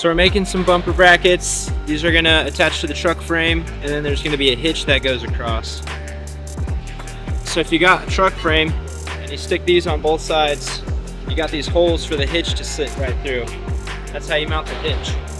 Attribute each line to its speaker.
Speaker 1: So we're making some bumper brackets. These are gonna attach to the truck frame, and then there's gonna be a hitch that goes across. So if you got a truck frame and you stick these on both sides, you got these holes for the hitch to sit right through. That's how you mount the hitch.